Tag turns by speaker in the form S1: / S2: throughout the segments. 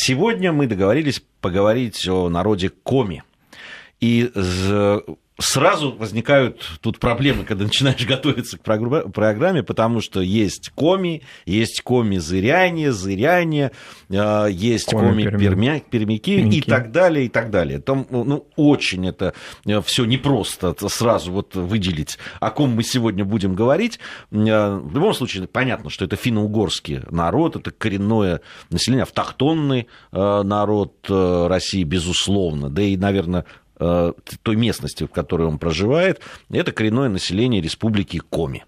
S1: Сегодня мы договорились поговорить о народе коми. И сразу возникают тут проблемы, когда начинаешь готовиться к программе, потому что есть коми-зыряне, есть коми-пермяки и так далее, и так далее. Там, очень это все непросто сразу вот выделить, о ком мы сегодня будем говорить. В любом случае, понятно, что это финно-угорский народ, это коренное население, автохтонный народ России, безусловно, да и, наверное, той местности, в которой он проживает, это коренное население Республики Коми.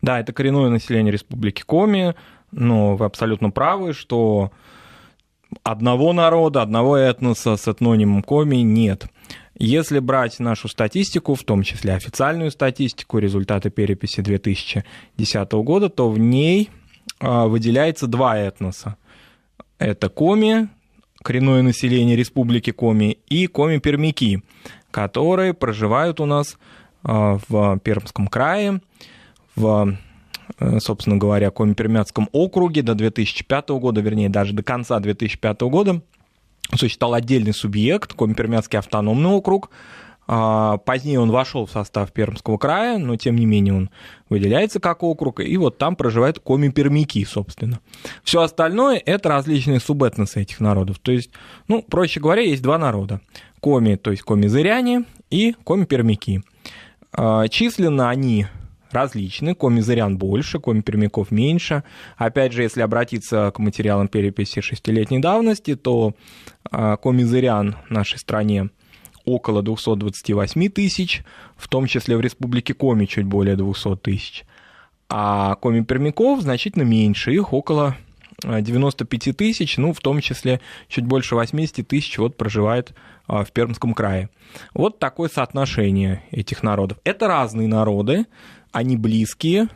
S2: Да, это коренное население Республики Коми, но вы абсолютно правы, что одного народа, одного этноса с этнонимом Коми нет. Если брать нашу статистику, в том числе официальную статистику, результаты переписи 2010 года, то в ней выделяется два этноса. Это Коми, коренное население Республики Коми, и коми-пермяки, которые проживают у нас в Пермском крае, в, собственно говоря, Коми-Пермяцком округе до 2005 года, вернее, даже до конца 2005 года существовал отдельный субъект, Коми-Пермяцкий автономный округ. Позднее он вошел в состав Пермского края, но тем не менее он выделяется как округ, и вот там проживают коми-пермяки, собственно. Все остальное — это различные субэтносы этих народов. То есть, проще говоря, есть два народа. Коми, то есть коми-зыряне, и коми-пермяки. Численно они различны, коми-зырян больше, коми-пермяков меньше. Опять же, если обратиться к материалам переписи 6-летней давности, то коми-зырян в нашей стране около 228 тысяч, в том числе в Республике Коми чуть более 200 тысяч. А коми-пермяков значительно меньше, их около 95 тысяч, в том числе чуть больше 80 тысяч проживает в Пермском крае. Вот такое соотношение этих народов. Это разные народы, они близкие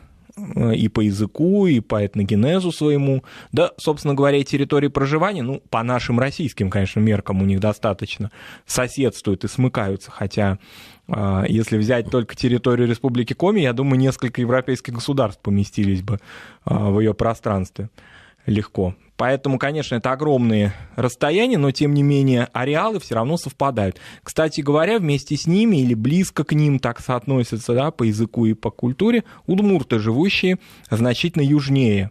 S2: и по языку, и по этногенезу своему. Да, собственно говоря, и территории проживания, по нашим российским, конечно, меркам у них достаточно соседствуют и смыкаются, хотя если взять только территорию Республики Коми, я думаю, несколько европейских государств поместились бы в ее пространстве легко. Поэтому, конечно, это огромные расстояния, но, тем не менее, ареалы все равно совпадают. Кстати говоря, вместе с ними или близко к ним так соотносятся, по языку и по культуре удмурты, живущие значительно южнее,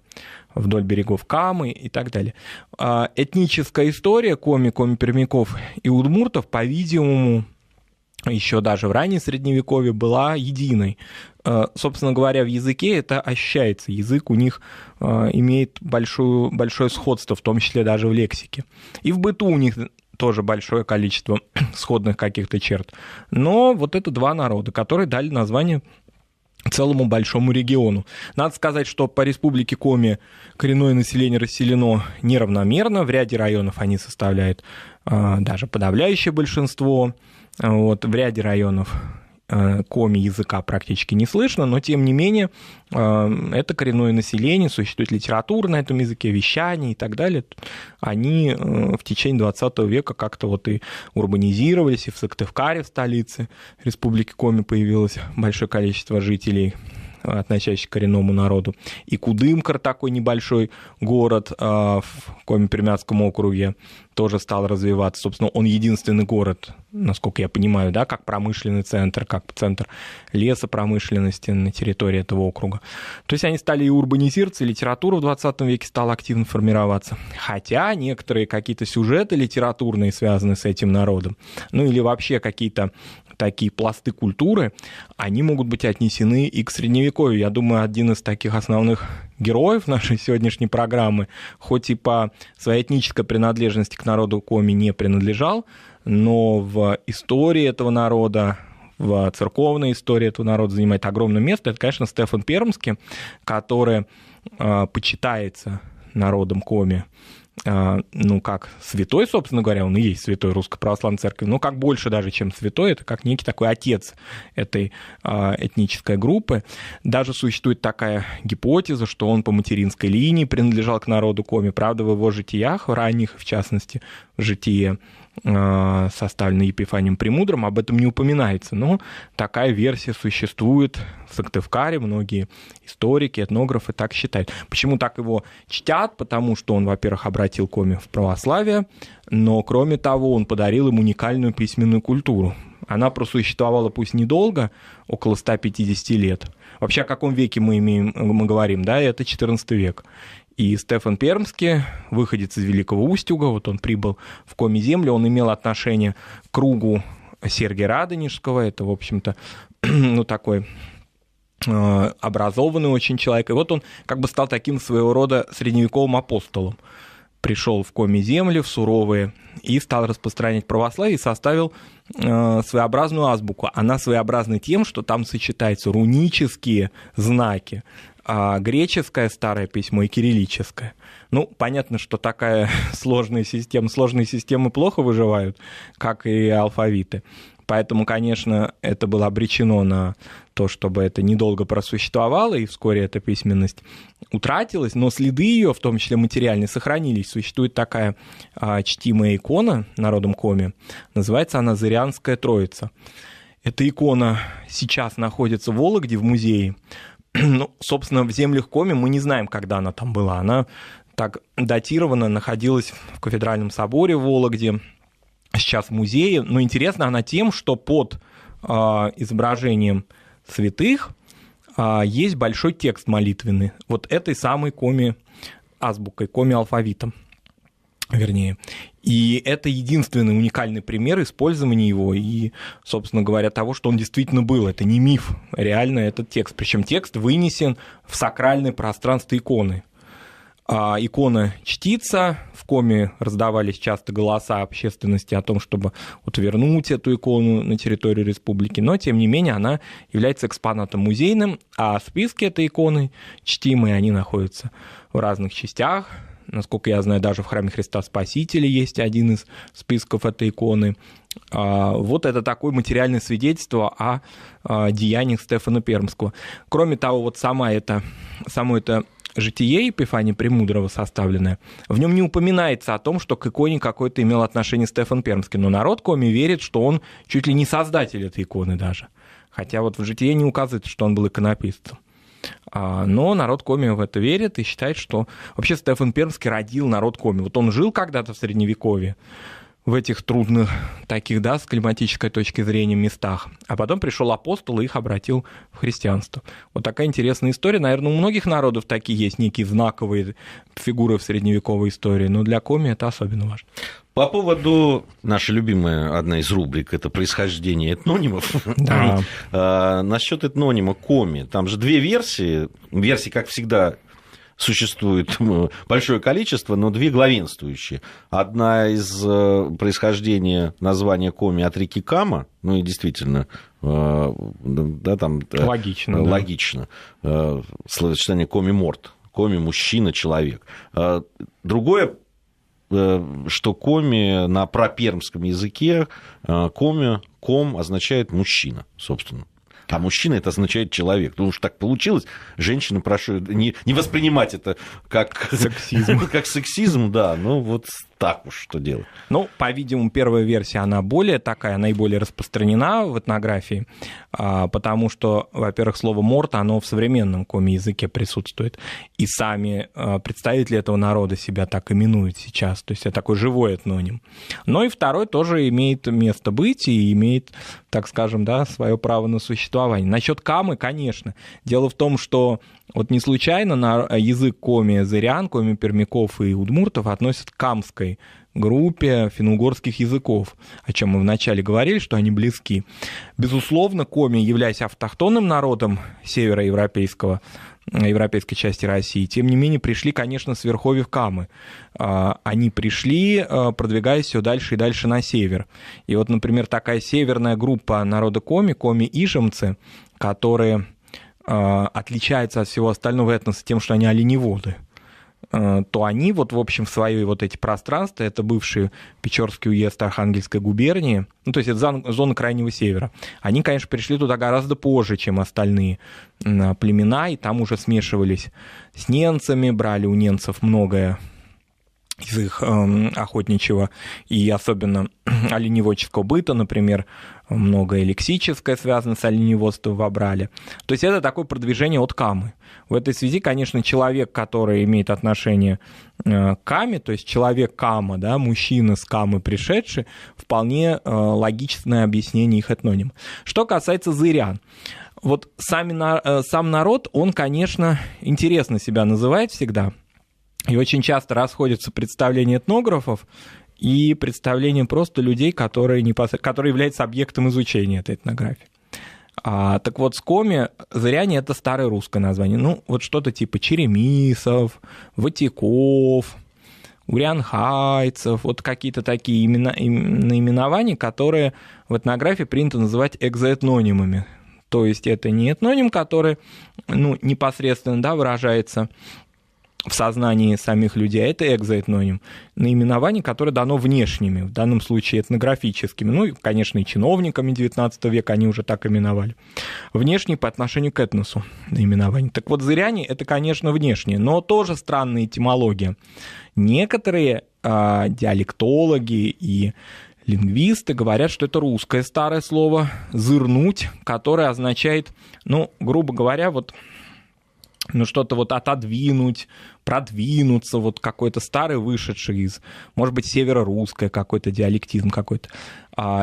S2: вдоль берегов Камы и так далее. Этническая история коми-пермяков и удмуртов, по-видимому, еще даже в раннее Средневековье была единой. Собственно говоря, в языке это ощущается. Язык у них имеет большое сходство, в том числе даже в лексике. И в быту у них тоже большое количество сходных каких-то черт. Но вот это два народа, которые дали название целому большому региону. Надо сказать, что по Республике Коми коренное население расселено неравномерно. В ряде районов они составляют даже подавляющее большинство. В ряде районов коми языка практически не слышно, но тем не менее это коренное население, существует литература на этом языке, вещание и так далее. Они в течение 20 века как-то и урбанизировались, и в Сыктывкаре, в столице Республики Коми, появилось большое количество жителей, относящихся к коренному народу. И Кудымкар, такой небольшой город в Коми-Пермяцком округе, тоже стал развиваться. Собственно, он единственный город, насколько я понимаю, как промышленный центр, как центр лесопромышленности на территории этого округа. То есть они стали и урбанизироваться, и литература в 20 веке стала активно формироваться. Хотя некоторые какие-то сюжеты литературные связаны с этим народом, или вообще какие-то такие пласты культуры, они могут быть отнесены и к Средневековью. Я думаю, один из таких основных героев нашей сегодняшней программы, хоть и по своей этнической принадлежности к народу Коми не принадлежал, но в истории этого народа, в церковной истории этого народа занимает огромное место. Это, конечно, Стефан Пермский, который почитается народом Коми, как святой, собственно говоря, он и есть святой Русской Православной Церкви, но как больше даже, чем святой, это как некий такой отец этой этнической группы. Даже существует такая гипотеза, что он по материнской линии принадлежал к народу Коми. Правда, в его житиях, в ранних, в частности, в житии составленный Епифанием Премудрым, об этом не упоминается. Но такая версия существует в Сыктывкаре, многие историки, этнографы так считают. Почему так его чтят? Потому что он, во-первых, обратил Коми в православие, но, кроме того, он подарил им уникальную письменную культуру. Она просуществовала пусть недолго, около 150 лет. Вообще, о каком веке мы говорим, да, это 14 век. И Стефан Пермский, выходец из Великого Устюга, вот он прибыл в Коми-землю, он имел отношение к кругу Сергия Радонежского, это, в общем-то, ну, такой образованный очень человек. И вот он как бы стал таким своего рода средневековым апостолом. Пришел в Коми-земли, в суровые, и стал распространять православие, и составил своеобразную азбуку. Она своеобразна тем, что там сочетаются рунические знаки, греческое старое письмо и кириллическое. Ну, понятно, что такая сложные системы плохо выживают, как и алфавиты. Поэтому, конечно, это было обречено на то, чтобы это недолго просуществовало, и вскоре эта письменность утратилась, но следы ее, в том числе материальные, сохранились. Существует такая чтимая икона народом Коми, называется она Зырянская Троица. Эта икона сейчас находится в Вологде, в музее. Ну, собственно, в землях Коми мы не знаем, когда она там была. Она так датирована, находилась в кафедральном соборе в Вологде, сейчас в музее. Но интересна она тем, что под изображением святых есть большой текст молитвенный. Вот этой самой Коми-азбукой, Коми-алфавитом, вернее. И это единственный уникальный пример использования его и, собственно говоря, того, что он действительно был. Это не миф, реально этот текст. Причем текст вынесен в сакральное пространство иконы. Икона чтится, в Коми раздавались часто голоса общественности о том, чтобы вот вернуть эту икону на территорию республики, но, тем не менее, она является экспонатом музейным, а списки этой иконы чтимые, они находятся в разных частях. Насколько я знаю, даже в храме Христа Спасителя есть один из списков этой иконы. Вот это такое материальное свидетельство о деяниях Стефана Пермского. Кроме того, вот само это житие Епифания Премудрого составленное, в нем не упоминается о том, что к иконе какое-то имел отношение Стефан Пермский, но народ Коми верит, что он чуть ли не создатель этой иконы даже. Хотя вот в житие не указывается, что он был иконописцем. Но народ Коми в это верит и считает, что вообще Стефан Пермский родил народ Коми. Вот он жил когда-то в Средневековье, в этих трудных таких, да, с климатической точки зрения местах. А потом пришел апостол и их обратил в христианство. Вот такая интересная история. Наверное, у многих народов такие есть некие знаковые фигуры в средневековой истории, но для Коми это особенно важно.
S1: По наша любимая одна из рубрик, это происхождение этнонимов.
S2: Да.
S1: Насчет этнонима Коми, там же две версии. Версий, как всегда, существует большое количество, но две главенствующие. Одна из происхождения названия Коми от реки Кама, ну и действительно, да, там логично. Словосочетание Коми-морт. Коми – мужчина, человек. Другое, что Коми на пропермском языке, ком означает мужчина, собственно. А мужчина это означает человек. Потому что так получилось. Женщины, прошу не воспринимать это как сексизм, да, ну вот так уж что делать.
S2: Ну, по-видимому, первая версия, она более такая, наиболее распространена в этнографии, потому что, во-первых, слово «морт», оно в современном коми-языке присутствует, и сами представители этого народа себя так именуют сейчас, то есть это такой живой этноним. Но и второй тоже имеет место быть и имеет, так скажем, да, свое право на существование. Насчет Камы, конечно. Дело в том, что вот не случайно на язык коми-зырян, коми-пермяков и удмуртов относят к камской группе финно-угорских языков, о чем мы вначале говорили, что они близки. Безусловно, коми, являясь автохтонным народом североевропейской части России, тем не менее пришли, конечно, с верховьев Камы. Они пришли, продвигаясь все дальше и дальше на север. И вот, например, такая северная группа народа коми, коми-ижемцы, которые отличаются от всего остального этноса тем, что они оленеводы, то они вот, в общем, в свои вот эти пространства, это бывший Печорский уезд Архангельской губернии, ну, то есть это зона Крайнего Севера, они, конечно, пришли туда гораздо позже, чем остальные племена, и там уже смешивались с ненцами, брали у ненцев многое из их охотничьего и особенно оленеводческого быта, например, многое лексическое связано с оленеводством вобрали. То есть это такое продвижение от камы. В этой связи, конечно, человек, который имеет отношение к каме, то есть человек кама, да, мужчина с камы пришедший, вполне логичное объяснение их этноним. Что касается зырян. Вот сам народ, он, конечно, интересно себя называет всегда. И очень часто расходятся представления этнографов и представления просто людей, которые являются объектом изучения этой этнографии. Так вот, с коми зыряне — это старое русское название. Ну, вот что-то типа черемисов, ватиков, урянхайцев, вот какие-то такие наименования, которые в этнографии принято называть экзоэтнонимами. То есть это не этноним, который непосредственно, да, выражается в сознании самих людей, а это экзоэтноним, наименование, которое дано внешними, в данном случае этнографическими, ну и, конечно, и чиновниками XIX века они уже так именовали. Внешние по отношению к этносу наименование. Так вот, зыряне — это, конечно, внешние, но тоже странная этимология. Некоторые диалектологи и лингвисты говорят, что это русское старое слово «зырнуть», которое означает, грубо говоря, что-то отодвинуть, продвинуться, какой-то старый, вышедший из, может быть, северо-русское какой-то диалектизм какой-то.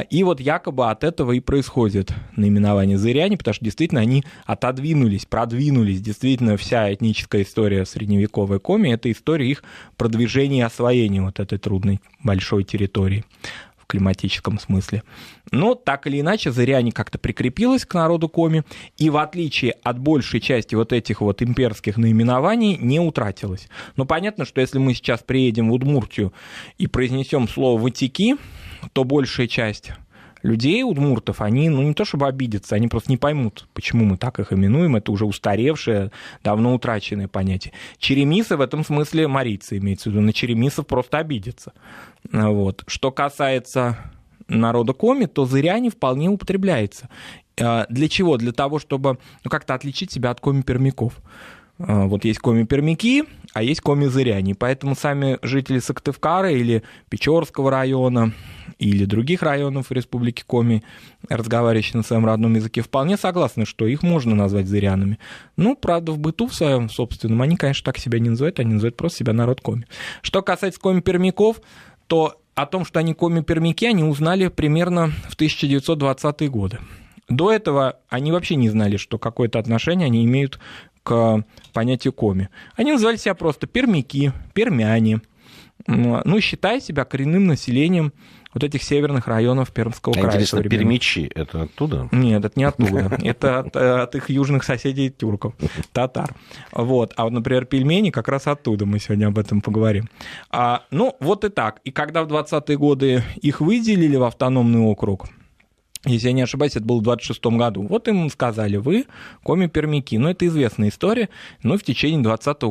S2: И якобы от этого и происходит наименование зыряне, потому что действительно они отодвинулись, продвинулись. Действительно, вся этническая история средневековой Коми — это история их продвижения и освоения этой трудной большой территории в климатическом смысле. Но так или иначе, зыряне как-то прикрепилось к народу Коми, и в отличие от большей части этих имперских наименований не утратилось. Но понятно, что если мы сейчас приедем в Удмуртию и произнесем слово «ватики», то большая часть людей, удмуртов, они, не то чтобы обидятся, они просто не поймут, почему мы так их именуем, это уже устаревшее, давно утраченное понятие. Черемисы в этом смысле марийцы, имеется в виду, на черемисов просто обидятся. Что касается народа Коми, то зыряне вполне употребляется. Для чего? Для того, чтобы как-то отличить себя от коми-пермяков. Есть коми-пермяки, а есть коми-зыряне. Поэтому сами жители Сыктывкара или Печорского района, или других районов Республики Коми, разговаривающие на своем родном языке, вполне согласны, что их можно назвать зырянами. Правда, в быту в своем собственном они, конечно, так себя не называют, они называют просто себя народ Коми. Что касается коми-пермяков, то о том, что они коми-пермяки, они узнали примерно в 1920-е годы. До этого они вообще не знали, что какое-то отношение они имеют к понятию коми. Они называли себя просто пермяки, пермяне, считая себя коренным населением этих северных районов Пермского края.
S1: Интересно, пермичи — это оттуда?
S2: Нет, это не оттуда. Это от их южных соседей тюрков, татар. Например, пельмени как раз оттуда, мы сегодня об этом поговорим. И так. И когда в 20-е годы их выделили в автономный округ, если я не ошибаюсь, это было в 26-м году. Им сказали: вы коми-пермяки. Это известная история. В течение 20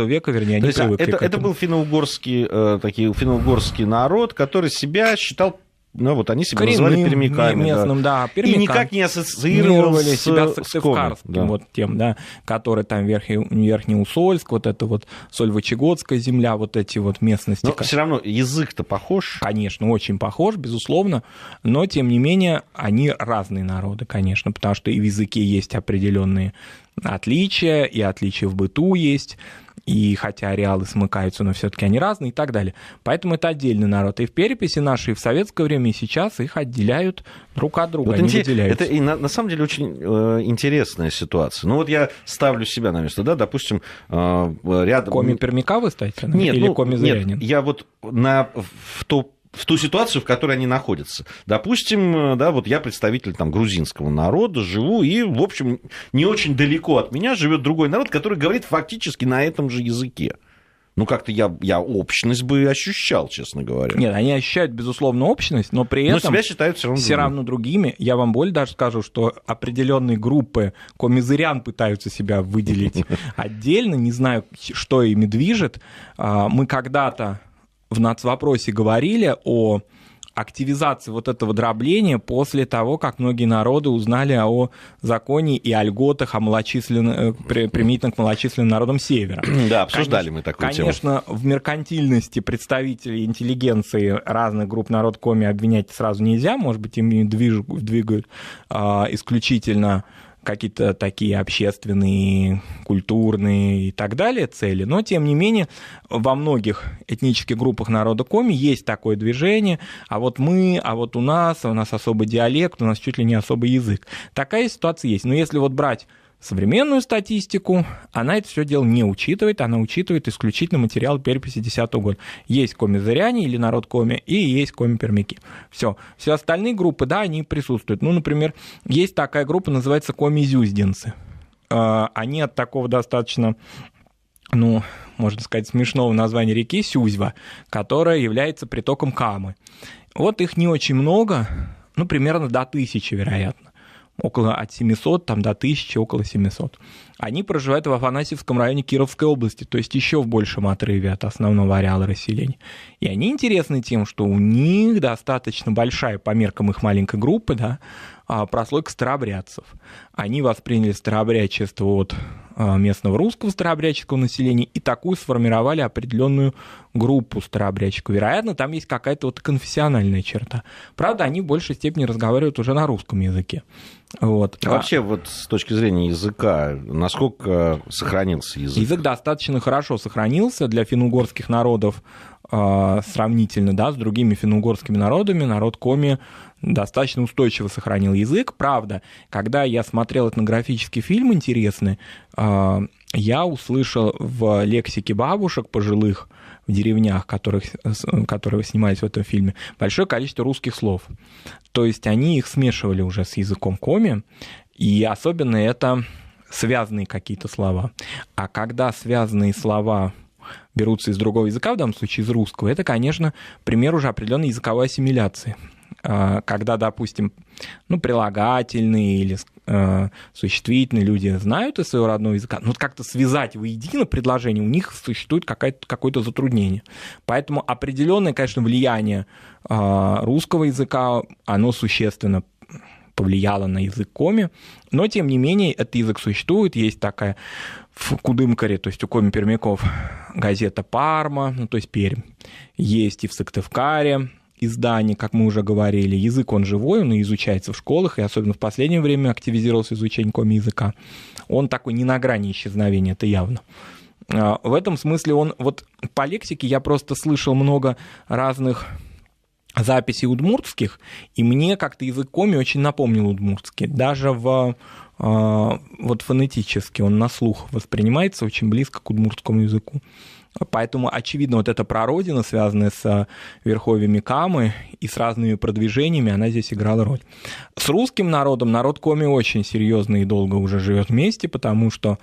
S2: века, они привыкли к этому.
S1: Это был финно-угорский народ, который себя считал, они себя
S2: коренным,
S1: называли пермяками.
S2: Местным, пермяками.
S1: И никак не ассоциировали
S2: себя с Сыктывкарским, тем, который там Верхний Усольск, Сольвычегодская земля, эти местности.
S1: Но все равно язык-то похож.
S2: Конечно, очень похож, безусловно, но, тем не менее, они разные народы, конечно, потому что и в языке есть определенные отличия, и отличия в быту есть, и хотя ареалы смыкаются, но все-таки они разные и так далее. Поэтому это отдельный народ. И в переписи нашей в советское время, и сейчас их отделяют друг от друга, они выделяются.
S1: Это на самом деле очень интересная ситуация. Я ставлю себя на место, допустим, рядом...
S2: Коми-пермяка вы ставите?
S1: Нет,
S2: или коми-зырянин?
S1: Нет, я в ту ситуацию, в которой они находятся. Допустим, я представитель грузинского народа, живу, и, в общем, не очень далеко от меня живет другой народ, который говорит фактически на этом же языке. Как-то я общность бы ощущал, честно говоря.
S2: Нет, они ощущают, безусловно, общность, но при этом
S1: себя считают все
S2: равно другими. Я вам более даже скажу, что определенные группы коми-зырян пытаются себя выделить отдельно. Не знаю, что ими движет. Мы когда-то в нацвопросе говорили о активизации вот этого дробления после того, как многие народы узнали о законе и о льготах, применительно к малочисленным народам Севера.
S1: Да, обсуждали мы такую тему.
S2: Конечно, в меркантильности представителей интеллигенции разных групп народ Коми обвинять сразу нельзя, может быть, им двигают исключительно какие-то такие общественные, культурные и так далее цели, но, тем не менее, во многих этнических группах народа Коми есть такое движение, а вот у нас особый диалект, у нас чуть ли не особый язык. Такая ситуация есть. Но если вот брать современную статистику, она это все дело не учитывает, она учитывает исключительно материал переписи 2010 года. Есть коми-зыряне или народ Коми, и есть коми-пермяки. Все остальные группы, да, они присутствуют. Ну, например, есть такая группа, называется коми-зюздинцы. Они от такого достаточно, можно сказать, смешного названия реки Сюзьва, которая является притоком Камы. Вот их не очень много, примерно до 1000, вероятно. От 700 до 1000, около 700. Они проживают в Афанасьевском районе Кировской области, то есть еще в большем отрыве от основного ареала расселения. И они интересны тем, что у них достаточно большая, по меркам их маленькой группы, да, прослойка старообрядцев. Они восприняли старообрядчество от местного русского старообрядческого населения и такую сформировали определенную группу старообрядчиков. Вероятно, там есть какая-то конфессиональная черта. Правда, они в большей степени разговаривают уже на русском языке. Вот.
S1: Вообще, вот с точки зрения языка, насколько сохранился язык?
S2: Язык достаточно хорошо сохранился для финно-угорских народов сравнительно, да, с другими финно-угорскими народами. Народ Коми достаточно устойчиво сохранил язык. Правда, когда я смотрел этнографический фильм интересный, я услышал в лексике бабушек пожилых в деревнях, которые снимались в этом фильме, большое количество русских слов. То есть они их смешивали уже с языком Коми, и особенно это связанные какие-то слова. А когда связанные слова берутся из другого языка, в данном случае из русского, это, конечно, пример уже определенной языковой ассимиляции. Когда, допустим, прилагательные или существительные люди знают из своего родного языка, но как-то связать воедино предложение, у них существует какое-то затруднение. Поэтому определенное, конечно, влияние русского языка, оно существенно повлияло на язык Коми, но, тем не менее, этот язык существует, есть такая в Кудымкаре, то есть у коми-пермяков, газета «Парма», то есть Пермь, есть и в Сыктывкаре издание, как мы уже говорили. Язык, он живой, он изучается в школах, и особенно в последнее время активизировался изучение коми-языка. Он такой не на грани исчезновения, это явно. В этом смысле он, вот по лексике я просто слышал много разных записей удмуртских, и мне как-то язык коми очень напомнил удмуртский. Даже вот фонетически он на слух воспринимается очень близко к удмуртскому языку. Поэтому, очевидно, вот эта прародина, связанная с верховьями Камы и с разными продвижениями, она здесь играла роль. С русским народом народ Коми очень серьезно и долго уже живет вместе, потому что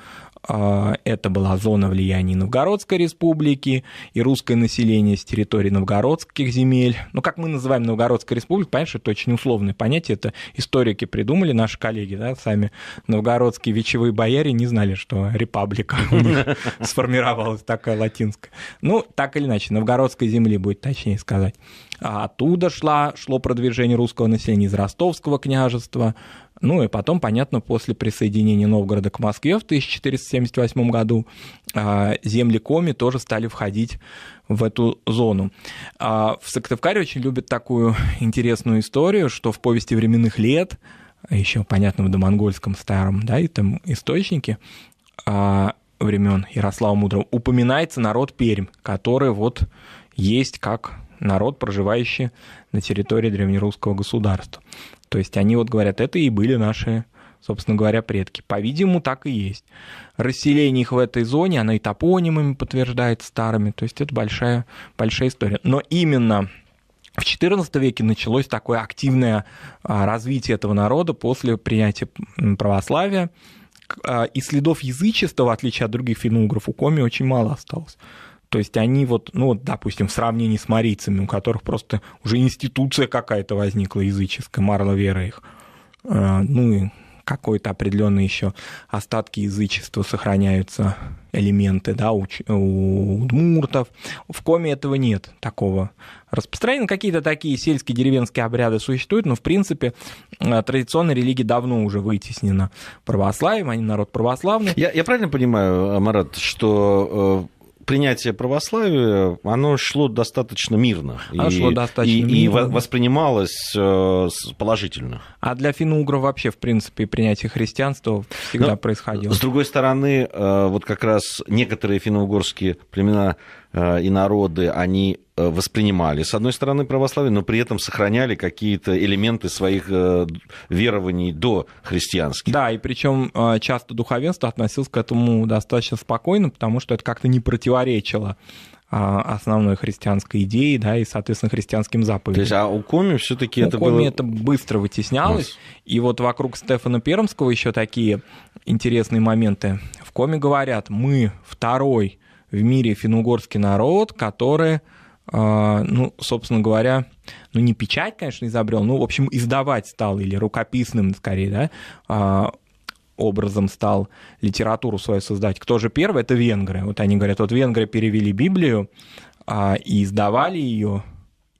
S2: это была зона влияния Новгородской республики, и русское население с территории новгородских земель. Как мы называем Новгородская республика, понимаешь, это очень условное понятие, это историки придумали, наши коллеги, да, сами новгородские вечевые бояре не знали, что репаблика у них сформировалась такая латинская. Так или иначе, новгородской земли, будет точнее сказать. Оттуда шло продвижение русского населения из Ростовского княжества. И потом, понятно, после присоединения Новгорода к Москве в 1478 году земли Коми тоже стали входить в эту зону. В Сыктывкаре очень любят такую интересную историю, что в повести временных лет, еще, понятно, в домонгольском старом, да, и там источнике времен Ярослава Мудрого, упоминается народ Пермь, который вот есть как народ, проживающий на территории древнерусского государства. То есть они вот говорят, это и были наши, собственно говоря, предки. По-видимому, так и есть. Расселение их в этой зоне, оно и топонимами подтверждается старыми, то есть это большая история. Но именно в XIV веке началось такое активное развитие этого народа после принятия православия, и следов язычества, в отличие от других финно-угров, у коми очень мало осталось. То есть они допустим, в сравнении с марийцами, у которых просто уже институция какая-то возникла языческая, марла вера их, и какой-то определенные еще остатки язычества сохраняются, элементы, да, у удмуртов. В Коми этого нет, такого распространения. Какие-то такие сельские деревенские обряды существуют, но, в принципе, традиционная религия давно уже вытеснена православием, они народ православный.
S1: Я правильно понимаю, Марат, что принятие православия, оно шло достаточно мирно. И воспринималось положительно.
S2: А для финно-угров вообще, в принципе, принятие христианства всегда происходило.
S1: С другой стороны, вот как раз некоторые финно-угорские племена и народы, они воспринимали, с одной стороны, православие, но при этом сохраняли какие-то элементы своих верований до христианских.
S2: Да, и причем часто духовенство относилось к этому достаточно спокойно, потому что это как-то не противоречило основной христианской идеи, да, и, соответственно, христианским заповедям.
S1: То есть, а у Коми все-таки это было...
S2: У Коми это быстро вытеснялось, и вот вокруг Стефана Пермского еще такие интересные моменты. В Коми говорят, мы второй в мире финно-угорский народ, который, ну, собственно говоря, ну, не печать, конечно, изобрел, ну, в общем, издавать стал, или рукописным, скорее, да, образом стал литературу свою создать. Кто же первый? Это венгры. Вот они говорят, вот венгры перевели Библию и издавали ее,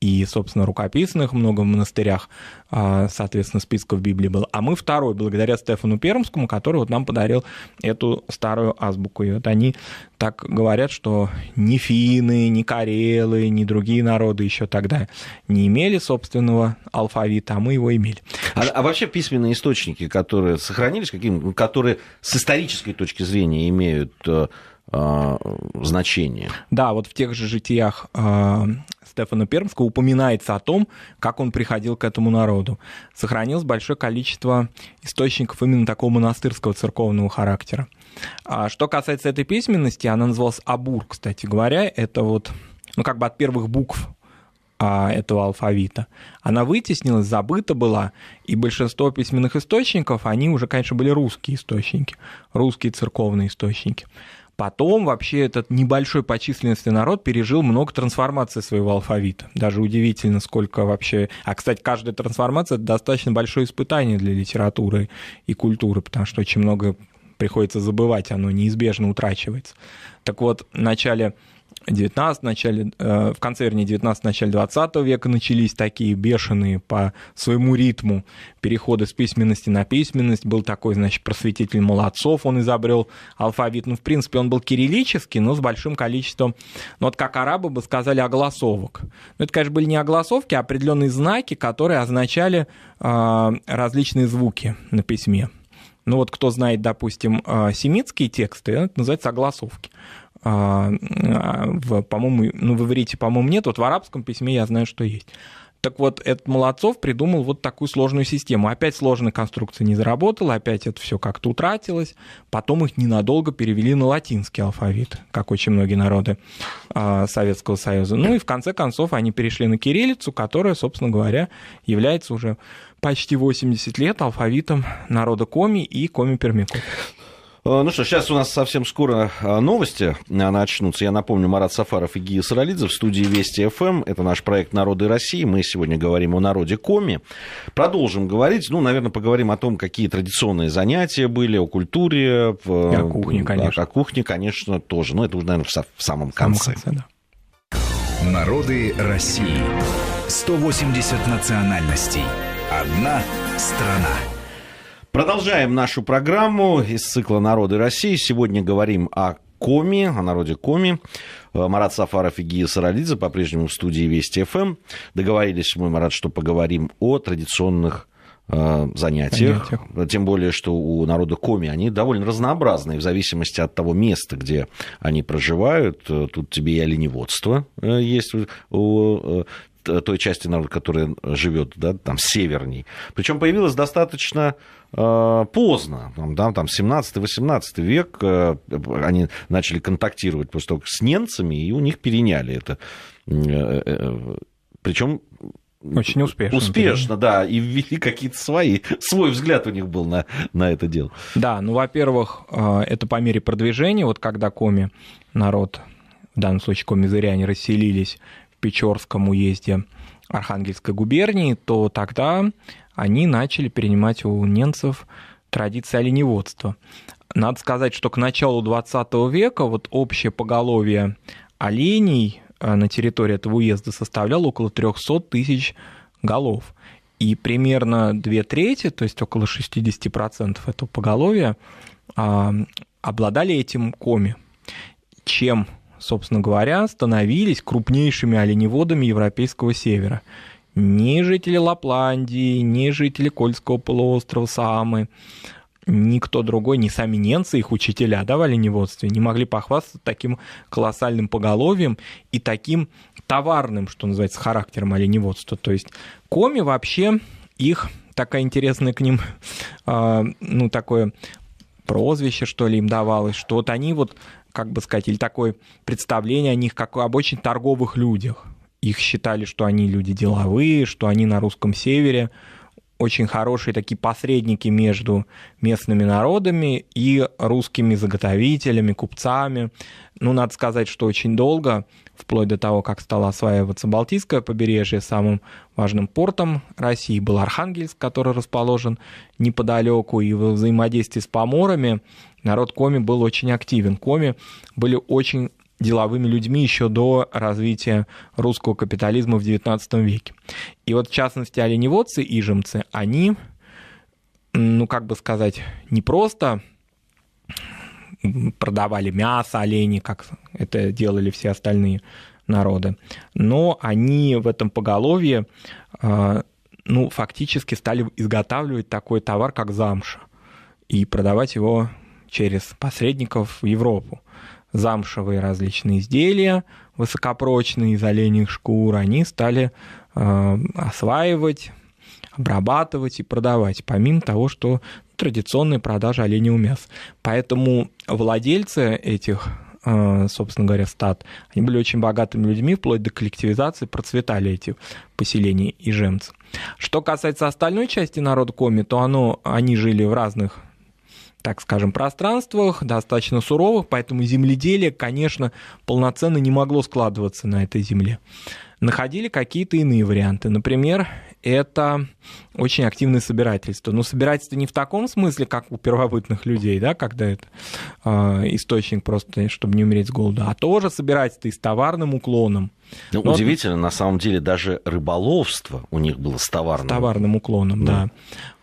S2: и, собственно, рукописных много в монастырях, соответственно, списков Библии было. А мы второй, благодаря Стефану Пермскому, который вот нам подарил эту старую азбуку. И вот они так говорят, что ни финны, ни карелы, ни другие народы еще тогда не имели собственного алфавита, а мы его имели.
S1: А вообще письменные источники, которые сохранились, которые с исторической точки зрения имеют значение?
S2: Да, вот в тех же житиях Стефана Пермского упоминается о том, как он приходил к этому народу. Сохранилось большое количество источников именно такого монастырского церковного характера. Что касается этой письменности, она называлась Абур, кстати говоря, это вот, ну, как бы от первых букв этого алфавита. Она вытеснилась, забыта была, и большинство письменных источников, они уже, конечно, были русские источники, русские церковные источники. Потом вообще этот небольшой по численности народ пережил много трансформаций своего алфавита. Даже удивительно, сколько вообще... А, кстати, каждая трансформация – это достаточно большое испытание для литературы и культуры, потому что очень много приходится забывать, оно неизбежно утрачивается. Так вот, в начале 19, в конце, вернее, 19, начале 20 века начались такие бешеные по своему ритму переходы с письменности на письменность. Был такой, значит, просветитель Молодцов, он изобрел алфавит. Ну, в принципе, он был кириллический, но с большим количеством, ну, вот как арабы бы сказали, огласовок. Но это, конечно, были не огласовки, а определенные знаки, которые означали различные звуки на письме. Ну, вот кто знает, допустим, семитские тексты, это называется огласовки. По-моему, ну, в иврите, по-моему, нет, вот в арабском письме я знаю, что есть. Так вот, этот Молодцов придумал вот такую сложную систему. Опять сложная конструкция не заработала, опять это все как-то утратилось. Потом их ненадолго перевели на латинский алфавит, как очень многие народы Советского Союза. Ну и в конце концов они перешли на кириллицу, которая, собственно говоря, является уже почти 80 лет алфавитом народа Коми и коми-пермяков.
S1: Ну что, сейчас у нас совсем скоро новости начнутся. Я напомню, Марат Сафаров и Гия Саралидзе в студии Вести ФМ. Это наш проект «Народы России». Мы сегодня говорим о народе Коми. Продолжим говорить. Ну, наверное, поговорим о том, какие традиционные занятия были, о культуре.
S2: И о кухне, конечно.
S1: О кухне, конечно, тоже. Но это уже, наверное, в самом конце.
S2: Да.
S3: Народы России. 180 национальностей. Одна страна.
S1: Продолжаем нашу программу из цикла «Народы России». Сегодня говорим о Коми, о народе Коми. Марат Сафаров и Гия Саралидзе по-прежнему в студии Вести ФМ. Договорились мы, Марат, что поговорим о традиционных занятиях. Тем более, что у народа Коми они довольно разнообразные в зависимости от того места, где они проживают. Тут тебе и оленеводство есть у той части народа, которая живет, да, там северней. Причем появилась достаточно поздно, там 17-18 век они начали контактировать после того, с немцами, и у них переняли это. Причем
S2: очень успешно.
S1: Успешно, да, и ввели какие-то свой взгляд у них был на это дело.
S2: Да, ну, во-первых, это по мере продвижения, вот когда Коми, народ, в данном случае коми-зыряне, расселились в Печорском уезде Архангельской губернии, то тогда они начали перенимать у немцев традиции оленеводства. Надо сказать, что к началу 20 века вот общее поголовье оленей на территории этого уезда составляло около 300 тысяч голов. И примерно 2/3, то есть около 60% этого поголовья, обладали этим коми, чем, собственно говоря, становились крупнейшими оленеводами европейского севера. Ни жители Лапландии, ни жители Кольского полуострова Саамы, никто другой, ни сами немцы, их учителя, да, в оленеводстве, не могли похвастаться таким колоссальным поголовьем и таким товарным, что называется, характером оленеводства. То есть коми вообще, их такая интересная к ним, такое прозвище, что ли, им давалось, что вот они вот, как бы сказать, или такое представление о них, как об очень торговых людях. Их считали, что они люди деловые, что они на русском севере очень хорошие такие посредники между местными народами и русскими заготовителями, купцами. Надо сказать, что очень долго, вплоть до того, как стало осваиваться Балтийское побережье, самым важным портом России был Архангельск, который расположен неподалеку, и во взаимодействии с поморами народ коми был очень активен. Коми были очень деловыми людьми еще до развития русского капитализма в XIX веке. И вот, в частности, оленеводцы, ижемцы, они, не просто продавали мясо оленей, как это делали все остальные народы, но они в этом поголовье, фактически стали изготавливать такой товар, как замша, и продавать его через посредников в Европу. Замшевые различные изделия, высокопрочные из оленьих шкур, они стали осваивать, обрабатывать и продавать, помимо того, что традиционные продажи оленевого мяса. Поэтому владельцы этих, собственно говоря, стад, они были очень богатыми людьми, вплоть до коллективизации процветали эти поселения ижемцев. Что касается остальной части народа коми, то они жили в разных, так скажем, пространствах, достаточно суровых, поэтому земледелие, конечно, полноценно не могло складываться на этой земле. Находили какие-то иные варианты. Например, это очень активное собирательство. Но собирательство не в таком смысле, как у первобытных людей, да, когда это источник просто, чтобы не умереть с голоду, а тоже собирательство и с товарным уклоном.
S1: Удивительно, на самом деле, даже рыболовство у них было с товарным
S2: уклоном, да.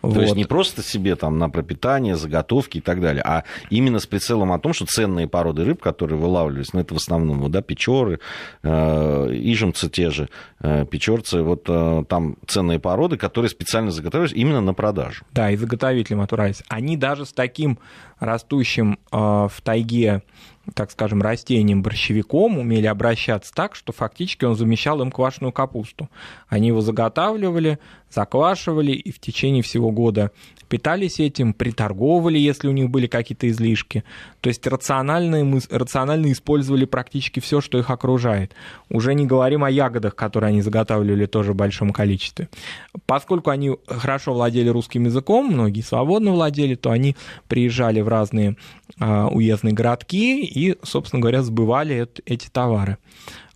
S1: То есть не просто себе там на пропитание, заготовки и так далее, а именно с прицелом о том, что ценные породы рыб, которые вылавливались, это в основном, печоры, ижемцы те же, печорцы, там ценные породы, которые специально заготавливались именно на продажу.
S2: Да, и заготовителям отправились. Они даже с таким растущим в тайге, так скажем, растением борщевиком умели обращаться так, что фактически он замещал им квашеную капусту. Они его заготавливали, заквашивали и в течение всего года питались этим, приторговывали, если у них были какие-то излишки. То есть рационально использовали практически все, что их окружает. Уже не говорим о ягодах, которые они заготавливали тоже в большом количестве. Поскольку они хорошо владели русским языком, многие свободно владели, то они приезжали в разные уездные городки и, собственно говоря, сбывали эти товары.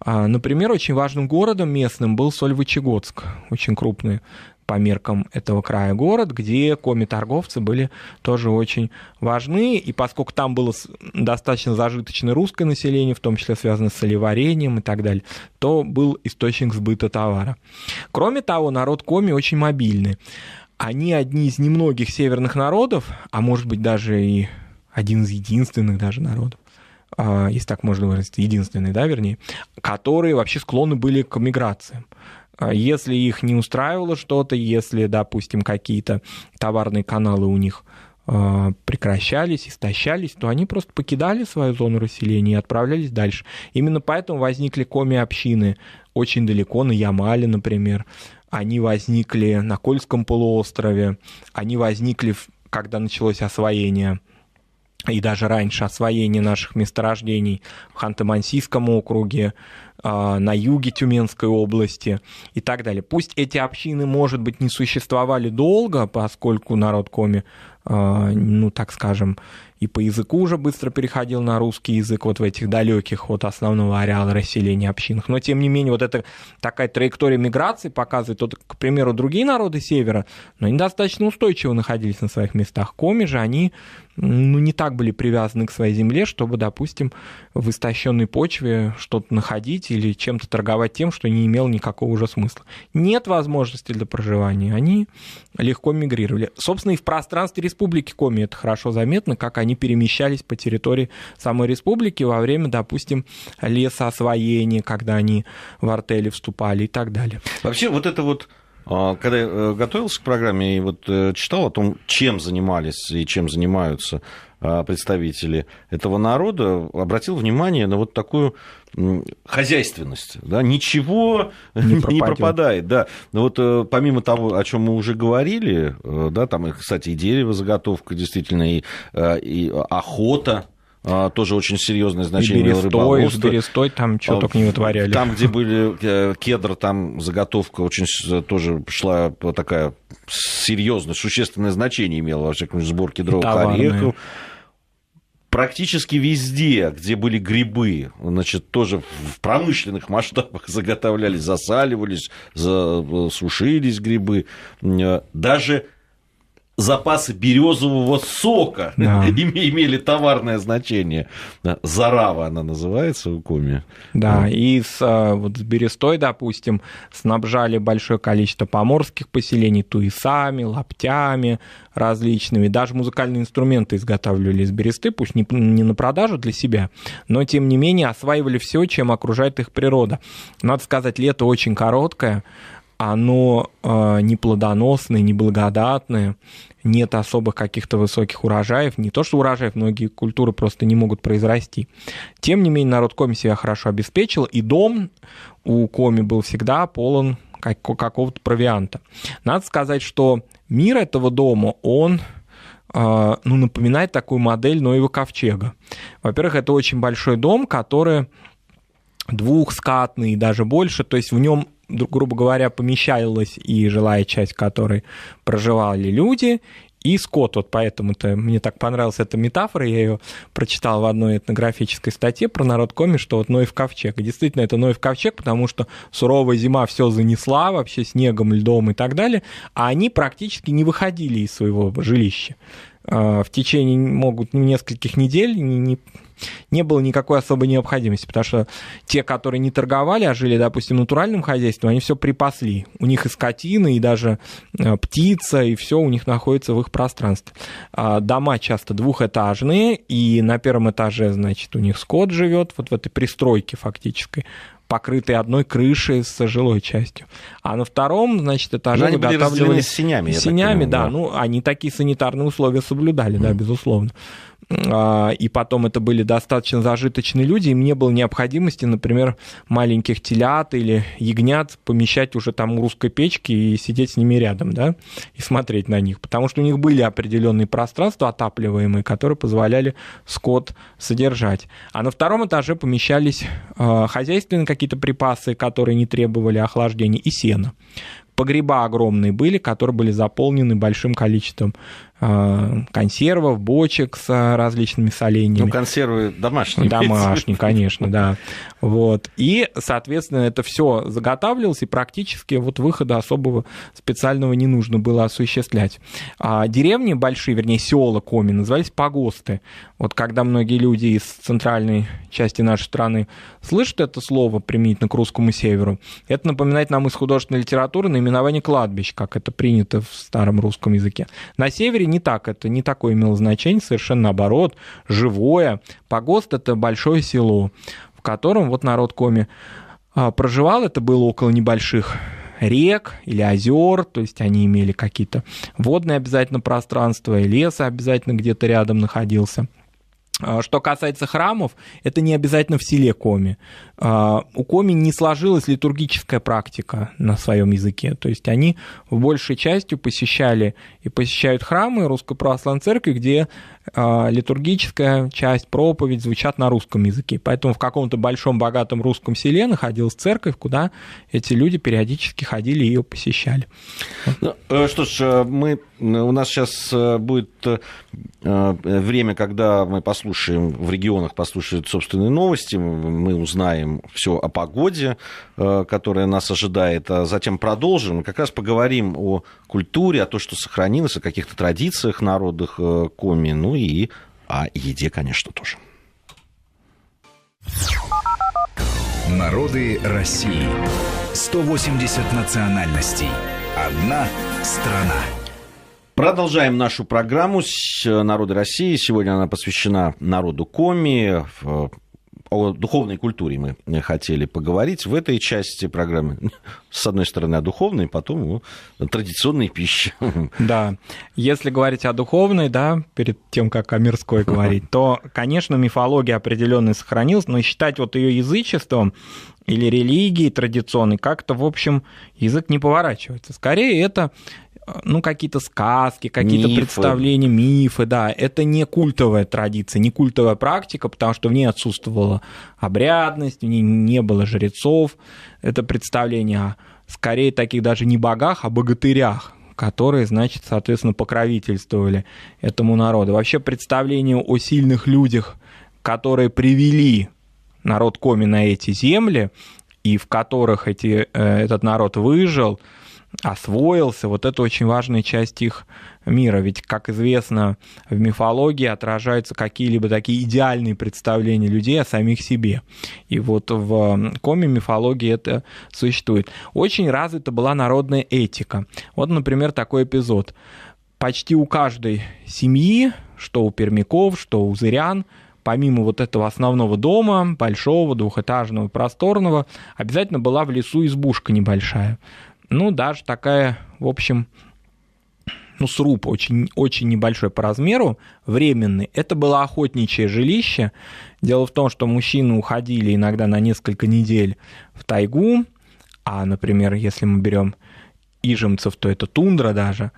S2: Например, очень важным городом местным был Сольвычегодск, очень крупный по меркам этого края город, где коми-торговцы были тоже очень важны, и поскольку там было достаточно зажиточное русское население, в том числе связанное с солеварением и так далее, то был источник сбыта товара. Кроме того, народ коми очень мобильный. Они одни из немногих северных народов, а может быть даже и один из единственных даже народов, если так можно выразиться, единственный, да, вернее, которые вообще склонны были к миграциям. Если их не устраивало что-то, если, допустим, какие-то товарные каналы у них прекращались, истощались, то они просто покидали свою зону расселения и отправлялись дальше. Именно поэтому возникли коми-общины очень далеко, на Ямале, например. Они возникли на Кольском полуострове, они возникли, когда началось освоение, и даже раньше освоение наших месторождений в Ханты-Мансийском округе, на юге Тюменской области и так далее. Пусть эти общины, может быть, не существовали долго, поскольку народ коми, ну, так скажем, и по языку уже быстро переходил на русский язык вот в этих далеких от основного ареала расселения общинах. Но, тем не менее, вот эта такая траектория миграции показывает, вот, к примеру, другие народы севера, но они достаточно устойчиво находились на своих местах. Коми же, они не так были привязаны к своей земле, чтобы, допустим, в истощенной почве что-то находить или чем-то торговать тем, что не имело никакого уже смысла. Нет возможности для проживания, они легко мигрировали. Собственно, и в пространстве Республики Коми это хорошо заметно, как они перемещались по территории самой республики во время, допустим, лесоосвоения, когда они в артели вступали и так далее.
S1: Вообще, вот это вот, когда я готовился к программе и вот читал о том, чем занимались и чем занимаются представители этого народа, обратил внимание на вот такую хозяйственность, да, ничего не пропадает, да. Но вот помимо того, о чем мы уже говорили, да, там, кстати, и деревозаготовка действительно, и охота, тоже очень серьезное значение имело рыболовство.
S2: С берестой там что только не вытворяли.
S1: Там, где были кедр, там заготовка очень тоже шла такая серьезная, существенное значение имела, во всяком случае, сбор кедровых орехов. Практически везде, где были грибы, значит, тоже в промышленных масштабах заготовлялись, засаливались, сушились грибы. Даже запасы березового сока имели товарное значение. Зарава она называется у Коми.
S2: Да, и вот с берестой, допустим, снабжали большое количество поморских поселений туисами, лаптями различными. Даже музыкальные инструменты изготавливали из бересты, пусть не на продажу для себя, но, тем не менее, осваивали все, чем окружает их природа. Надо сказать, лето очень короткое, оно не плодоносное, не благодатное, нет особых каких-то высоких урожаев, не то что урожаев, многие культуры просто не могут произрасти. Тем не менее, народ Коми себя хорошо обеспечил, и дом у Коми был всегда полон какого-то провианта. Надо сказать, что мир этого дома, он напоминает такую модель Ноева ковчега. Во-первых, это очень большой дом, который двухскатный и даже больше, то есть в нем, грубо говоря, помещалась и жилая часть, в которой проживали люди, и скот. Вот поэтому-то мне так понравилась эта метафора, я ее прочитал в одной этнографической статье про народ Коми, что вот Ноев ковчег. И действительно, это Ноев ковчег, потому что суровая зима все занесла, вообще снегом, льдом и так далее, а они практически не выходили из своего жилища. В течение нескольких недель не было никакой особой необходимости, потому что те, которые не торговали, а жили, допустим, натуральным хозяйством, они все припасли. У них и скотина, и даже птица, и все у них находится в их пространстве. Дома часто двухэтажные, и на первом этаже, значит, у них скот живет, вот в этой пристройке фактической, покрытые одной крышей с жилой частью. А на втором, значит, этаже
S1: заготавливали с сенями.
S2: Сенями, да. Они такие санитарные условия соблюдали, да, безусловно. И потом это были достаточно зажиточные люди, им не было необходимости, например, маленьких телят или ягнят помещать уже там у русской печки и сидеть с ними рядом, да, и смотреть на них, потому что у них были определенные пространства отапливаемые, которые позволяли скот содержать. А на втором этаже помещались хозяйственные какие-то припасы, которые не требовали охлаждения, и сено. Погреба огромные были, которые были заполнены большим количеством консервов, бочек с различными соленьями.
S1: Консервы домашние.
S2: Домашние, конечно, да. Вот. И, соответственно, это все заготавливалось, и практически вот выхода особого специального не нужно было осуществлять. Деревни большие, вернее, села Коми назывались погосты. Вот когда многие люди из центральной части нашей страны слышат это слово применительно к русскому северу, это напоминает нам из художественной литературы наименование кладбищ, как это принято в старом русском языке. На севере не так, это не такое имело значение, совершенно наоборот, живое. Погост — это большое село, в котором вот народ Коми проживал, это было около небольших рек или озер, то есть они имели какие-то водные обязательно пространства, и лес обязательно где-то рядом находился. Что касается храмов, это не обязательно в селе Коми. у коми не сложилась литургическая практика на своем языке. То есть они в большей части посещали и посещают храмы Русской Православной Церкви, где литургическая часть, проповедь звучат на русском языке. Поэтому в каком-то большом богатом русском селе находилась церковь, куда эти люди периодически ходили и ее посещали.
S1: Ну, что ж, у нас сейчас будет время, когда мы послушаем, в регионах послушают собственные новости, мы узнаем все о погоде, которая нас ожидает, а затем продолжим. Как раз поговорим о культуре, о том, что сохранилось, о каких-то традициях народных коми, ну и о еде, конечно, тоже.
S3: Народы России. 180 национальностей. Одна страна.
S1: Продолжаем нашу программу «Народы России». Сегодня она посвящена народу коми. О духовной культуре мы хотели поговорить в этой части программы. С одной стороны, о духовной, потом о традиционной пище.
S2: Да, если говорить о духовной, да, перед тем, как о мирской говорить, то, конечно, мифология определенно сохранилась, но считать вот ее язычеством или религией традиционной как-то, в общем, язык не поворачивается. Скорее, это какие-то сказки, какие-то представления, мифы, да, это не культовая традиция, не культовая практика, потому что в ней отсутствовала обрядность, в ней не было жрецов, это представление скорее таких даже не богах, а богатырях, которые, значит, соответственно, покровительствовали этому народу. Вообще представление о сильных людях, которые привели народ коми на эти земли, и в которых этот народ выжил, освоился, вот это очень важная часть их мира. Ведь, как известно, в мифологии отражаются какие-либо такие идеальные представления людей о самих себе. И вот в коми мифологии это существует. Очень развита была народная этика. Вот, например, такой эпизод. Почти у каждой семьи, что у пермяков, что у зырян, помимо вот этого основного дома, большого, двухэтажного, просторного, обязательно была в лесу избушка небольшая. Даже такая, в общем, сруб, очень, очень небольшой по размеру, временный. Это было охотничье жилище. Дело в том, что мужчины уходили иногда на несколько недель в тайгу, а, например, если мы берем ижемцев, то это тундра даже.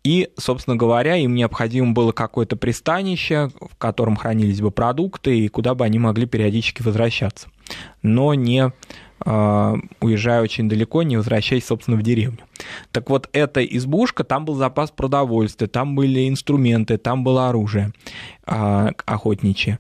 S2: И, собственно говоря, им необходимо было какое-то пристанище, в котором хранились бы продукты, и куда бы они могли периодически возвращаться. Но не уезжая очень далеко, не возвращаясь, собственно, в деревню. Так вот, эта избушка, там был запас продовольствия, там были инструменты, там было оружие охотничье.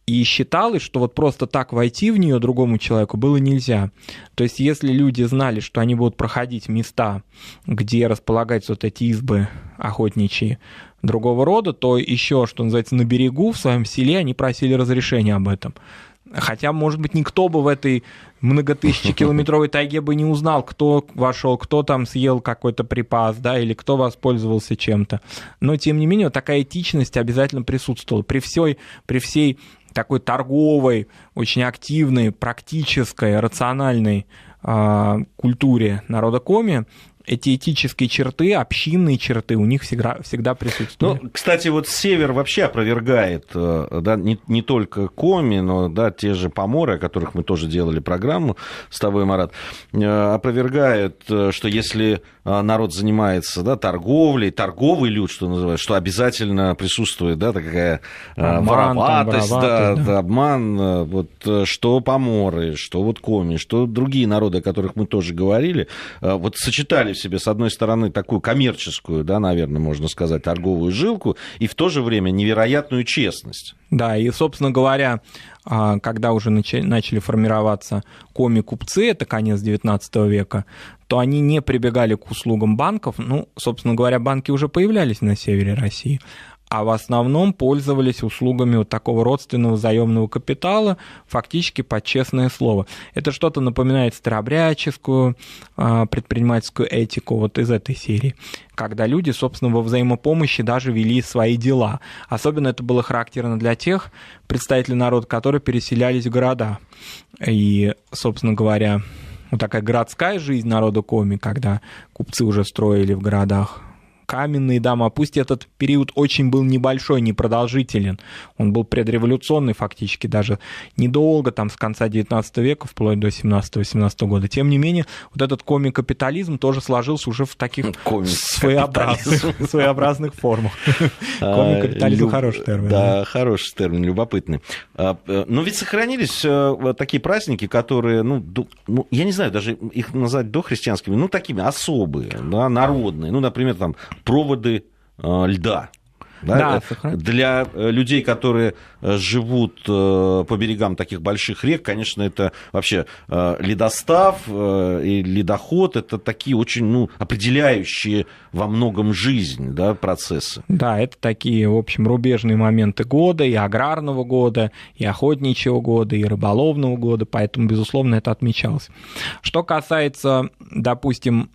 S2: И считалось, что вот просто так войти в нее другому человеку было нельзя. То есть, если люди знали, что они будут проходить места, где располагаются вот эти избы охотничьи другого рода, то еще, что называется, на берегу, в своем селе, они просили разрешения об этом. Хотя, может быть, никто бы в этой многотысячекилометровой тайге бы не узнал, кто вошел, кто там съел какой-то припас, да, или кто воспользовался чем-то. Но, тем не менее, такая этичность обязательно присутствовала. При всей такой торговой, очень активной, практической, рациональной культуре народа коми, эти этические черты, общинные черты у них всегда присутствуют.
S1: Кстати, вот север вообще опровергает, да, не только коми, но да, те же поморы, о которых мы тоже делали программу с тобой, Марат, опровергает, что если народ занимается, да, торговлей, торговый люд, что называется, что обязательно присутствует, да, такая вороватость, да, обман, вот, что поморы, что вот коми, что другие народы, о которых мы тоже говорили, вот сочетали в себе, с одной стороны, такую коммерческую, да, наверное, можно сказать, торговую жилку, и в то же время невероятную честность.
S2: Да, и, собственно говоря, когда уже начали формироваться коми-купцы, это конец XIX века, то они не прибегали к услугам банков. Собственно говоря, банки уже появлялись на севере России, а в основном пользовались услугами вот такого родственного заемного капитала, фактически под честное слово. Это что-то напоминает старообрядческую предпринимательскую этику вот из этой серии, когда люди, собственно, во взаимопомощи даже вели свои дела. Особенно это было характерно для тех представителей народа, которые переселялись в города. И, собственно говоря, вот такая городская жизнь народа коми, когда купцы уже строили в городах каменные дома. Пусть этот период очень был небольшой, непродолжителен. Он был предреволюционный фактически, даже недолго, там, с конца 19 века, вплоть до 17-18 года. Тем не менее, вот этот коми-капитализм тоже сложился уже в таких своеобразных формах. Коми-капитализм — хороший термин.
S1: Да, хороший термин, любопытный. Но ведь сохранились такие праздники, которые, я не знаю, даже их назвать дохристианскими, такими особые, да, народные. Например, там, проводы льда. Да, для людей, которые живут по берегам таких больших рек, конечно, это вообще ледостав и ледоход, это такие очень определяющие во многом жизнь, да, процессы.
S2: Да, это такие, в общем, рубежные моменты года, и аграрного года, и охотничьего года, и рыболовного года, поэтому, безусловно, это отмечалось. Что касается, допустим,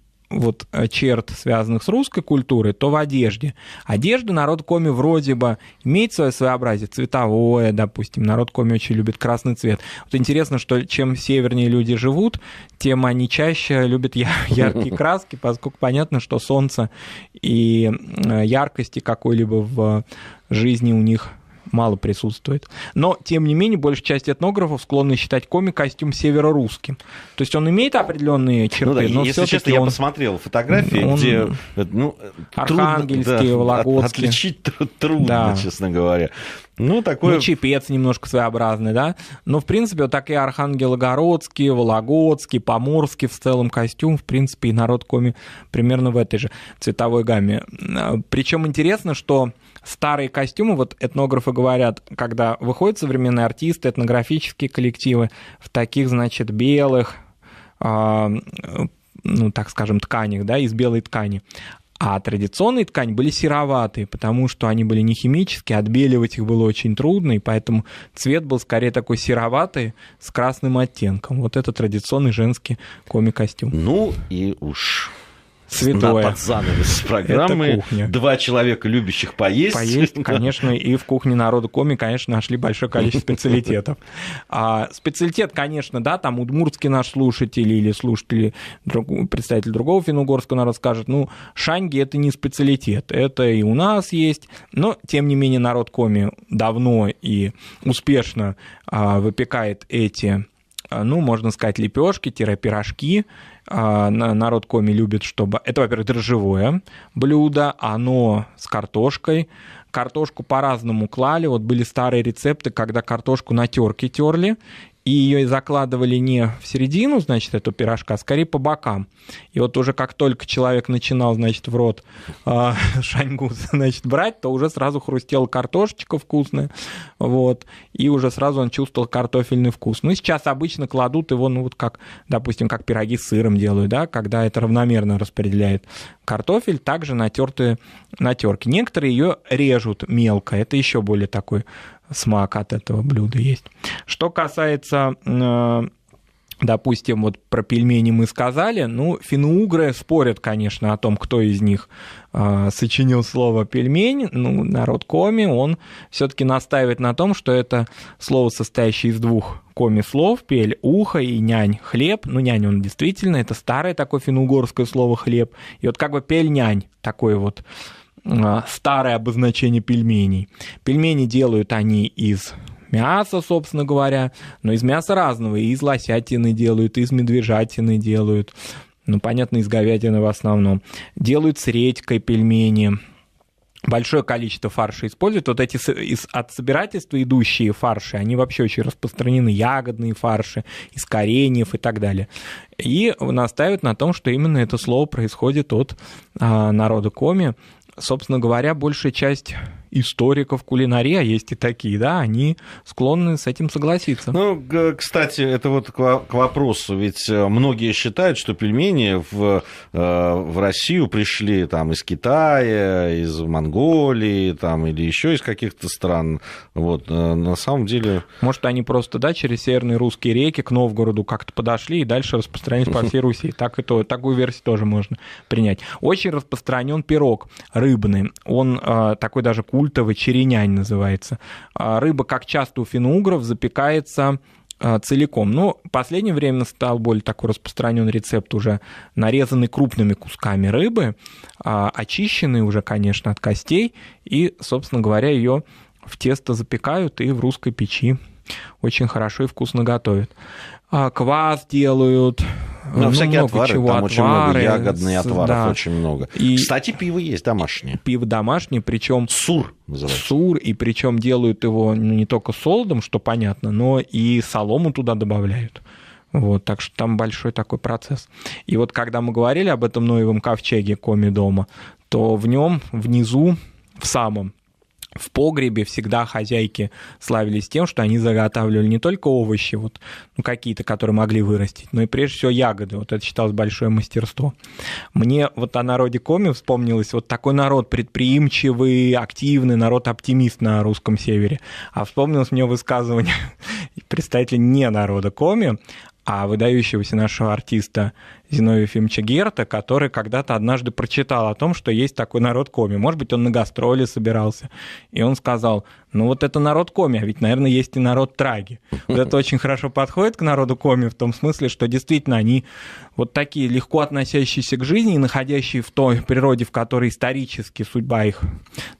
S2: черт, связанных с русской культурой, то в одежде. Одежда народ коми вроде бы имеет свое своеобразие, цветовое, допустим. Народ коми очень любит красный цвет. Интересно, что чем севернее люди живут, тем они чаще любят яркие краски, поскольку понятно, что солнце и яркости какой-либо в жизни у них мало присутствует. Но, тем не менее, большая часть этнографов склонны считать коми-костюм северорусским. То есть он имеет определенные черты, но
S1: если честно, я посмотрел фотографии, где
S2: архангельские, вологодские.
S1: Отличить трудно, честно говоря. Такой...
S2: чепец немножко своеобразный, да? Но, в принципе, вот такие архангелогородские, вологодские, поморские в целом костюм, в принципе, и народ коми примерно в этой же цветовой гамме. Причем интересно, что старые костюмы, этнографы говорят, когда выходят современные артисты, этнографические коллективы в таких, белых, так скажем, тканях, да, из белой ткани. А традиционные ткани были сероватые, потому что они были не химические, отбеливать их было очень трудно, и поэтому цвет был скорее такой сероватый с красным оттенком. Вот это традиционный женский коми-костюм.
S1: И уж...
S2: Святое.
S1: Под занавес программы. Два человека, любящих поесть.
S2: Поесть, конечно, и в кухне народа коми, конечно, нашли большое количество специалитетов. Специалитет, конечно, да, там удмуртский наш слушатель или слушатель, представитель другого финно-угорского народа скажет, шаньги — это не специалитет, это и у нас есть, но, тем не менее, народ коми давно и успешно выпекает эти, можно сказать, лепешки-пирожки. Народ коми любит, чтобы... Это, во-первых, дрожжевое блюдо, оно с картошкой. Картошку по-разному клали. Были старые рецепты, когда картошку на терке терли, и ее закладывали не в середину, эту пирожка, а скорее по бокам. И уже как только человек начинал, в рот шаньгу, брать, то уже сразу хрустела картошечка вкусная, и уже сразу он чувствовал картофельный вкус. Сейчас обычно кладут его, как, допустим, как пироги с сыром делают, да, когда это равномерно распределяет картофель, также натертые на терке. Некоторые ее режут мелко, это еще более такой смак от этого блюда есть. Что касается, допустим, про пельмени мы сказали, финно-угры спорят, конечно, о том, кто из них сочинил слово пельмень. Народ коми, он все-таки настаивает на том, что это слово, состоящее из двух коми-слов, пель — ухо и нянь — хлеб. Нянь, он действительно, это старое такое финно-угорское слово хлеб. И пель-нянь, такое старое обозначение пельменей. Пельмени делают они из мяса, собственно говоря, но из мяса разного. И из лосятины делают, и из медвежатины делают. Понятно, из говядины в основном. Делают с редькой пельмени. Большое количество фарша используют. Эти от собирательства идущие фарши, они вообще очень распространены. Ягодные фарши, из кореньев и так далее. И настаивают на том, что именно это слово происходит от народа коми. Собственно говоря, большая часть историков кулинарии, а есть и такие, да, они склонны с этим согласиться.
S1: Кстати, это к вопросу, ведь многие считают, что пельмени в Россию пришли из Китая, из Монголии, или еще из каких-то стран. На самом деле...
S2: Может, они просто, через северные русские реки к Новгороду как-то подошли и дальше распространились по всей Руси. Такую версию тоже можно принять. Очень распространен пирог рыбный. Он такой даже культовый, черенянь называется. Рыба, как часто у финно-угров, запекается целиком. Но в последнее время стал более такой распространен рецепт уже нарезанный крупными кусками рыбы, очищенный уже, конечно, от костей, и, собственно говоря, ее в тесто запекают и в русской печи очень хорошо и вкусно готовят. Квас делают.
S1: Всякие
S2: много
S1: отвары,
S2: чего,
S1: там очень много ягодных отваров,
S2: да.
S1: очень много.
S2: И
S1: кстати, пиво есть домашнее.
S2: Пиво домашнее, причем
S1: сур называется.
S2: Сур, и причем делают его не только солодом, что понятно, но и солому туда добавляют. Вот, так что там большой такой процесс. И вот когда мы говорили об этом Ноевом ковчеге Коми дома, то в нем внизу, в погребе всегда хозяйки славились тем, что они заготавливали не только овощи, какие-то, которые могли вырастить, но и прежде всего ягоды. Вот это считалось большое мастерство. Мне о народе Коми вспомнилось такой народ предприимчивый, активный, народ-оптимист на русском севере. А вспомнилось мне высказывание представителя не народа Коми, а выдающегося нашего артиста Зиновия Ефимовича Герта, который когда-то однажды прочитал о том, что есть такой народ Коми. Может быть, он на гастроли собирался. И он сказал, это народ Коми, а ведь, наверное, есть и народ Траги. Это очень хорошо подходит к народу Коми в том смысле, что действительно они такие легко относящиеся к жизни и находящие в той природе, в которой исторически судьба их,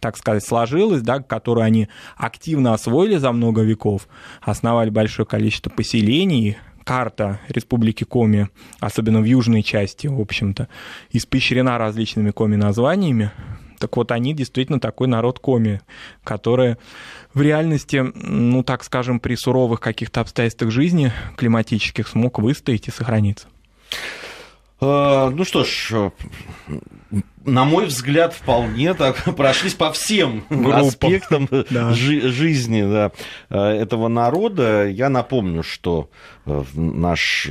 S2: так сказать, сложилась, да, которую они активно освоили за много веков, основали большое количество поселений. Карта Республики Коми, особенно в южной части, в общем-то, испещрена различными коми-названиями. Так вот, они действительно такой народ Коми, который в реальности, так скажем, при суровых каких-то обстоятельствах жизни климатических смог выстоять и сохраниться.
S1: Что ж, на мой взгляд, вполне так прошлись по всем аспектам жизни этого народа. Я напомню, что наш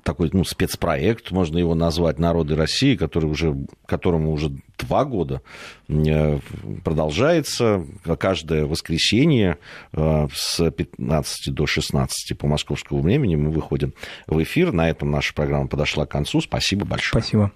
S1: такой спецпроект, можно его назвать, «Народы России», которому уже 2 года продолжается. Каждое воскресенье с 15 до 16 по московскому времени мы выходим в эфир. На этом наша программа подошла к концу. Спасибо большое.
S2: Спасибо.